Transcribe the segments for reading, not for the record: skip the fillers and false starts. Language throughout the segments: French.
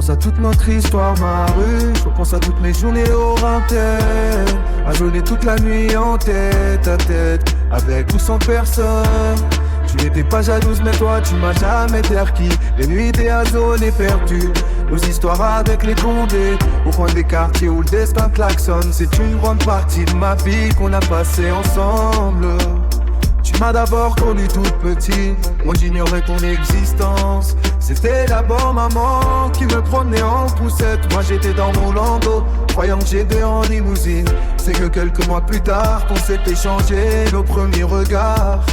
pense à toute notre histoire, ma rue. Je pense à toutes mes journées au rintel, à jeûner toute la nuit en tête à tête, avec ou sans personne. Tu n'étais pas jalouse mais toi tu m'as jamais terquis. Les nuits des zones et perdues, nos histoires avec les condés, au coin des quartiers où le destin klaxonne. C'est une grande partie de ma vie qu'on a passée ensemble. Tu m'as d'abord connu toute petite, moi j'ignorais ton existence. C'était d'abord maman qui me promenait en poussette. Moi j'étais dans mon landau, croyant que j'étais en limousine. C'est que quelques mois plus tard qu'on s'est échangé nos premiers regards.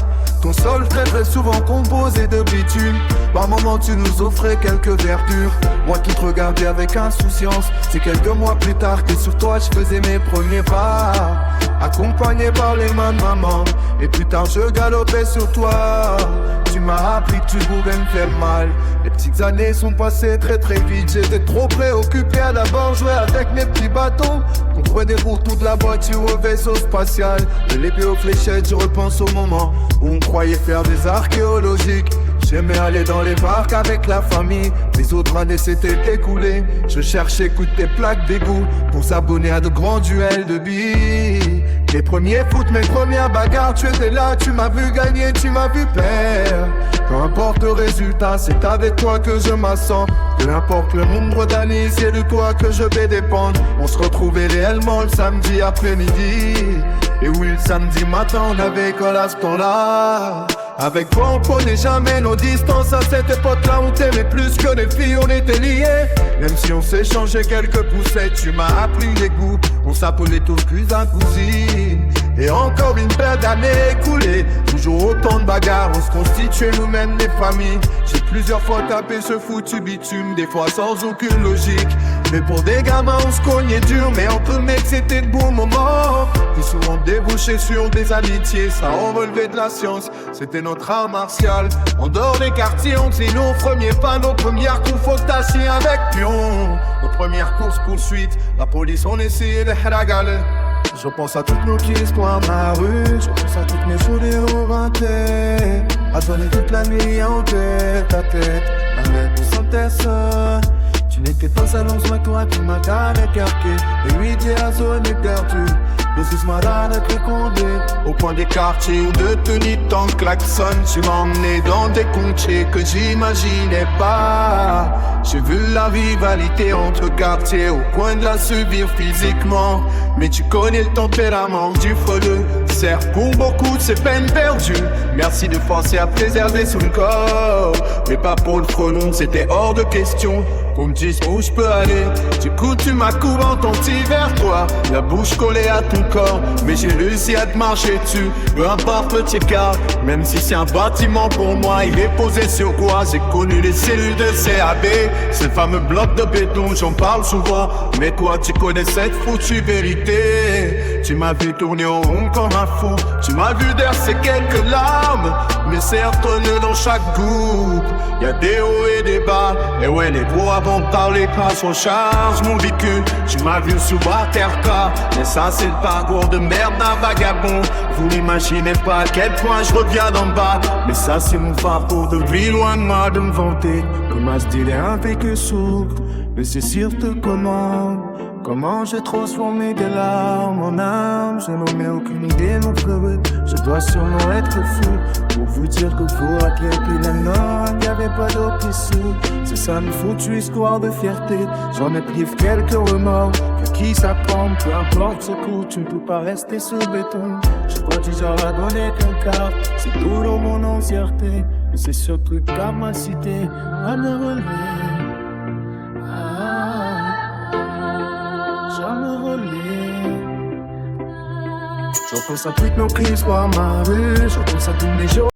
Ton sol très très souvent composé de bitume. Par moments tu nous offrais quelques verdures. Moi qui te regardais avec insouciance. C'est quelques mois plus tard que sur toi je faisais mes premiers pas, accompagné par les mains de maman. Et plus tard je galopais sur toi. Tu m'as appris que tu pouvais me faire mal. Les petites années sont passées très très vite. J'étais trop préoccupé à d'abord jouer avec mes petits bâtons. On prenait pour toute la voiture au vaisseau spatial. De l'épée aux fléchettes, je repense au moment où on croyait faire des archéologiques. J'aimais aller dans les parcs avec la famille. Les autres années s'étaient écoulées. Je cherchais toutes tes plaques d'égout pour s'abonner à de grands duels de billes. Les premiers foot, mes premières bagarres, tu étais là, tu m'as vu gagner, tu m'as vu perdre. Peu importe le résultat, c'est avec toi que je m'assens. Peu importe le nombre d'années, c'est de toi que je vais dépendre. On se retrouvait réellement le samedi après-midi. Et oui, le samedi matin, on avait école à ce temps-là. Avec toi, on prenait jamais nos distances. À cette époque-là, on t'aimait plus que les filles, on était liés. Même si on s'échangeait quelques poussettes, tu m'as appris les goûts. On s'appelait tous cousins, cousines. Et encore une paire d'années écoulées. Toujours autant de bagarres, on se constituait nous-mêmes des familles. J'ai plusieurs fois tapé ce foutu bitume, des fois sans aucune logique. Mais pour des gamins, on se cognait dur. Mais entre mecs, c'était de bons moments. Puis souvent débouché sur des amitiés, ça en relevait de la science. C'était notre art martial. En dehors des quartiers, on faisait nos premiers pas, nos premières confrontations avec pion. Nos premières courses-poursuites, la police, on essayait de haragal. Je pense à toutes nos histoires, ma rue. Je pense à toutes mes journées au rintel, à donner toute la nuit en tête à tête, avec ou sans personne. Tu n'étais pas salon, moi toi tu m'as jamais carqué. Les 8 à zone est perdue. Le sous malade avec les condés, au point des quartiers où de tenue tant klaxon. Tu m'as emmené dans des contrées que j'imaginais pas. J'ai vu la rivalité entre quartiers au point de la subir physiquement. Mais tu connais le tempérament du foleux. Certes pour beaucoup c'est peine perdue. Merci de forcer à préserver sous le corps, mais pas pour le frelon, c'était hors de question. Qu'on me dise où je peux aller. Du coup tu m'as couru en tonti vers toi, la bouche collée à ton corps. Mais j'ai réussi à te marcher dessus, peu importe le écart. Même si c'est un bâtiment pour moi, il est posé sur quoi? J'ai connu les cellules de CAB, ces fameux blocs de béton, j'en parle souvent. Mais toi tu connais cette foutue vérité. Tu m'as vu tourner en rond comme un fou. Tu m'as vu verser quelques larmes, mais c'est retenu dans chaque goutte. Y'a des hauts et des bas, et ouais les gros avant de parler passe en charge mon vécu. Tu m'as vu sous terre-cas, mais ça c'est le parcours de merde d'un vagabond. Vous n'imaginez pas à quel point je reviens d'en bas, mais ça c'est mon parcours de vie, loin de moi de me vanter. Comment se dit un vécu sourd, mais c'est surtout comment j'ai transformé des larmes en âme. Je n'en ai aucune idée mon frère, je dois sûrement être fou pour vous dire que pour acquérir la note, y'avait pas d'eau qui sous. C'est ça une foutue histoire de fierté, j'en ai pris quelques remords. Que qui ça prend, peu importe ce coup, tu ne peux pas rester sous le béton. Je crois du genre à donner qu'un quart, c'est tout dans mon entièreté. Et c'est ce truc à ma cité, à me relever. Je pense à toutes nos histoires, ma rue. Je pense à tous mes jours.